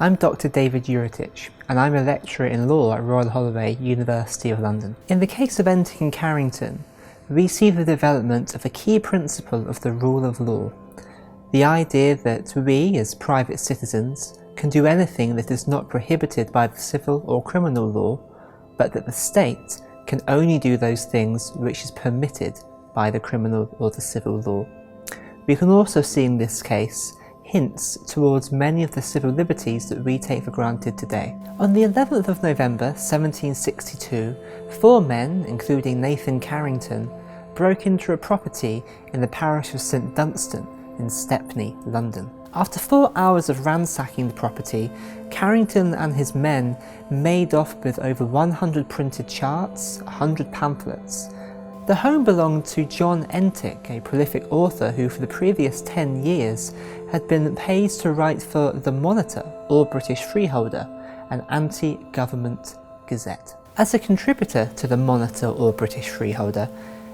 I'm Dr. David Entick, and I'm a lecturer in law at Royal Holloway, University of London. In the case of Entick and Carrington, we see the development of a key principle of the rule of law. The idea that we, as private citizens, can do anything that is not prohibited by the civil or criminal law, but that the state can only do those things which is permitted by the criminal or the civil law. We can also see in this case hints towards many of the civil liberties that we take for granted today. On the 11th of November 1762, 4 men, including Nathan Carrington, broke into a property in the parish of St Dunstan in Stepney, London. After 4 hours of ransacking the property, Carrington and his men made off with over 100 printed charts, 100 pamphlets. The home belonged to John Entick, a prolific author who for the previous 10 years had been paid to write for The Monitor, or British Freeholder, an anti-government gazette. As a contributor to The Monitor, or British Freeholder,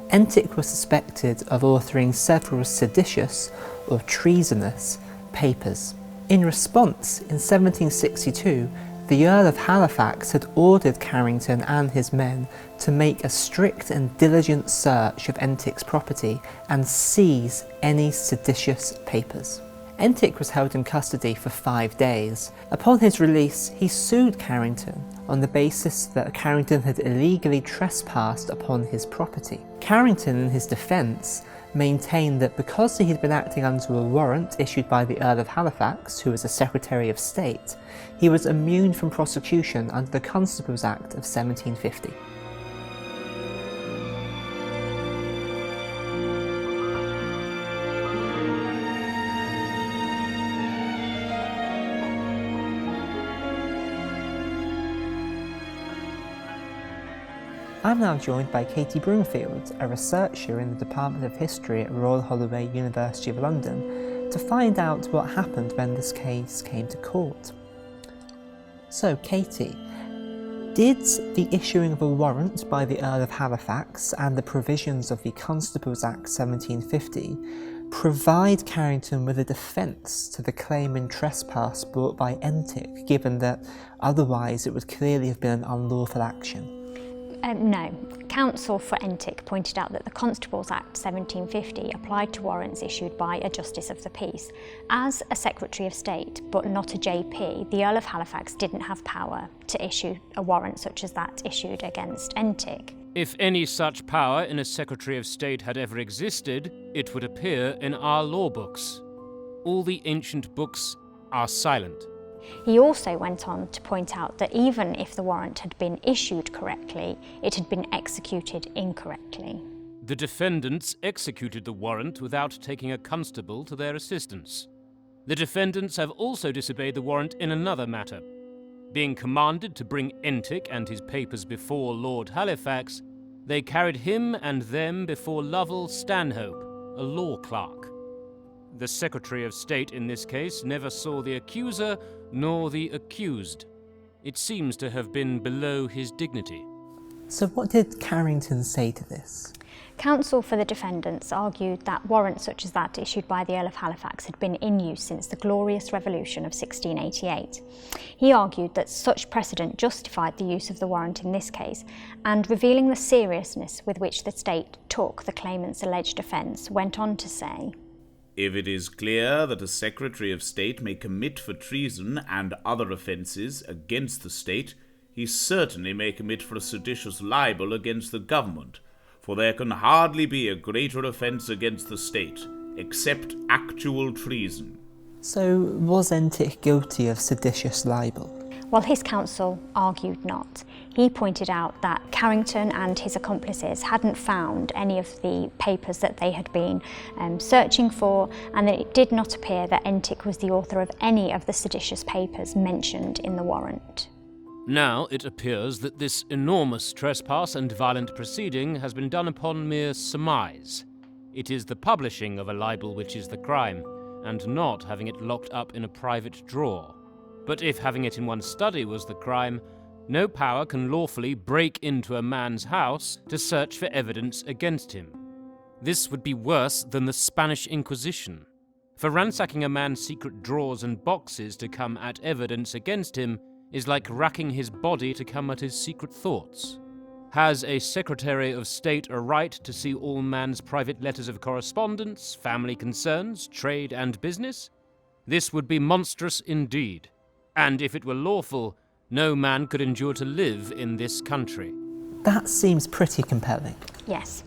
Entick was suspected of authoring several seditious or treasonous papers. In response, in 1762, the Earl of Halifax had ordered Carrington and his men to make a strict and diligent search of Entick's property and seize any seditious papers. Entick was held in custody for 5 days. Upon his release, he sued Carrington on the basis that Carrington had illegally trespassed upon his property. Carrington, in his defence, maintained that because he had been acting under a warrant issued by the Earl of Halifax, who was a Secretary of State, he was immune from prosecution under the Constables Act of 1750. I'm now joined by Katie Broomfield, a researcher in the Department of History at Royal Holloway, University of London, to find out what happened when this case came to court. So, Katie, did the issuing of a warrant by the Earl of Halifax and the provisions of the Constables Act 1750 provide Carrington with a defence to the claim in trespass brought by Entick, given that otherwise it would clearly have been an unlawful action? No. Counsel for Entick pointed out that the Constables Act 1750 applied to warrants issued by a Justice of the Peace. As a Secretary of State, but not a JP, the Earl of Halifax didn't have power to issue a warrant such as that issued against Entick. If any such power in a Secretary of State had ever existed, it would appear in our law books. All the ancient books are silent. He also went on to point out that even if the warrant had been issued correctly, it had been executed incorrectly. The defendants executed the warrant without taking a constable to their assistance. The defendants have also disobeyed the warrant in another matter. Being commanded to bring Entick and his papers before Lord Halifax, they carried him and them before Lovell Stanhope, a law clerk. The Secretary of State in this case never saw the accuser nor the accused. It seems to have been below his dignity. So what did Carrington say to this? Counsel for the defendants argued that warrants such as that issued by the Earl of Halifax had been in use since the Glorious Revolution of 1688. He argued that such precedent justified the use of the warrant in this case, and revealing the seriousness with which the state took the claimant's alleged offence, went on to say, "If it is clear that a Secretary of State may commit for treason and other offences against the state, he certainly may commit for a seditious libel against the government, for there can hardly be a greater offence against the state, except actual treason." So, was Entick guilty of seditious libel? Well, his counsel argued not. He pointed out that Carrington and his accomplices hadn't found any of the papers that they had been searching for, and that it did not appear that Entick was the author of any of the seditious papers mentioned in the warrant. Now it appears that this enormous trespass and violent proceeding has been done upon mere surmise. It is the publishing of a libel which is the crime, and not having it locked up in a private drawer. But if having it in one's study was the crime, no power can lawfully break into a man's house to search for evidence against him. This would be worse than the Spanish Inquisition. For ransacking a man's secret drawers and boxes to come at evidence against him is like racking his body to come at his secret thoughts. Has a Secretary of State a right to see all man's private letters of correspondence, family concerns, trade and business? This would be monstrous indeed, and if it were lawful, no man could endure to live in this country. That seems pretty compelling. Yes.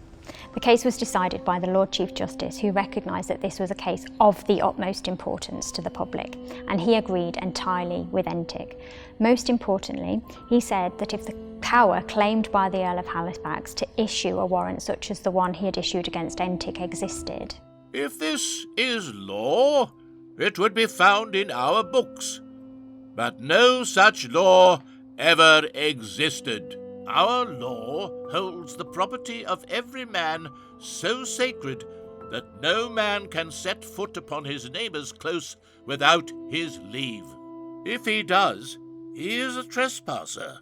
The case was decided by the Lord Chief Justice, who recognised that this was a case of the utmost importance to the public, and he agreed entirely with Entick. Most importantly, he said that if the power claimed by the Earl of Halifax to issue a warrant such as the one he had issued against Entick existed. If this is law, it would be found in our books. But no such law ever existed. Our law holds the property of every man so sacred that no man can set foot upon his neighbour's close without his leave. If he does, he is a trespasser.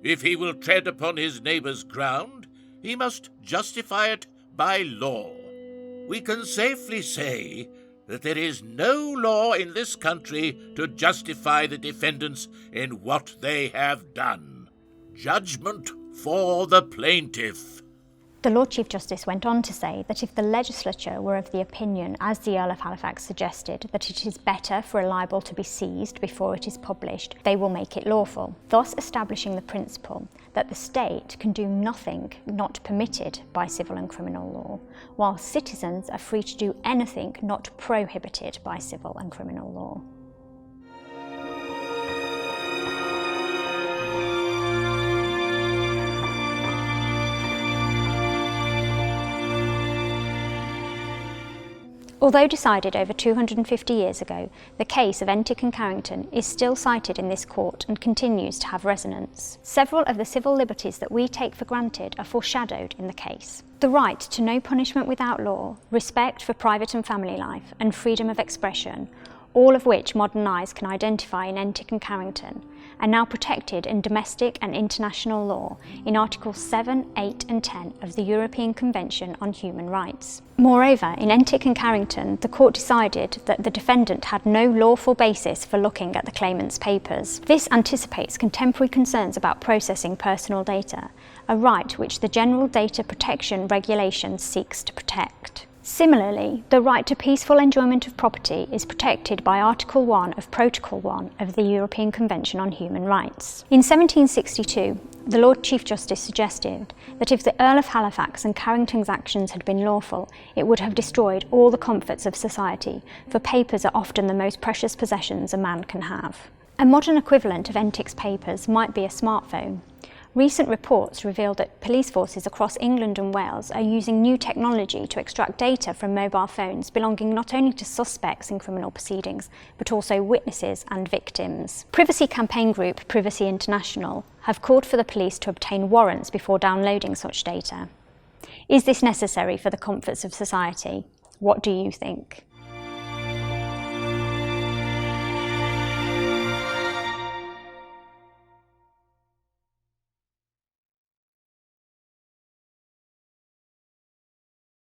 If he will tread upon his neighbour's ground, he must justify it by law. We can safely say that there is no law in this country to justify the defendants in what they have done. Judgment for the plaintiff. The Lord Chief Justice went on to say that if the legislature were of the opinion, as the Earl of Halifax suggested, that it is better for a libel to be seized before it is published, they will make it lawful, thus establishing the principle that the state can do nothing not permitted by civil and criminal law, while citizens are free to do anything not prohibited by civil and criminal law. Although decided over 250 years ago, the case of Entick and Carrington is still cited in this court and continues to have resonance. Several of the civil liberties that we take for granted are foreshadowed in the case. The right to no punishment without law, respect for private and family life, and freedom of expression, all of which modern eyes can identify in Entick and Carrington, are now protected in domestic and international law in Articles 7, 8 and 10 of the European Convention on Human Rights. Moreover, in Entick and Carrington, the court decided that the defendant had no lawful basis for looking at the claimant's papers. This anticipates contemporary concerns about processing personal data, a right which the General Data Protection Regulation seeks to protect. Similarly, the right to peaceful enjoyment of property is protected by Article 1 of Protocol 1 of the European Convention on Human Rights. In 1762, the Lord Chief Justice suggested that if the Earl of Halifax and Carrington's actions had been lawful, it would have destroyed all the comforts of society, for papers are often the most precious possessions a man can have. A modern equivalent of Entick's papers might be a smartphone. Recent reports reveal that police forces across England and Wales are using new technology to extract data from mobile phones belonging not only to suspects in criminal proceedings, but also witnesses and victims. Privacy campaign group Privacy International have called for the police to obtain warrants before downloading such data. Is this necessary for the comforts of society? What do you think?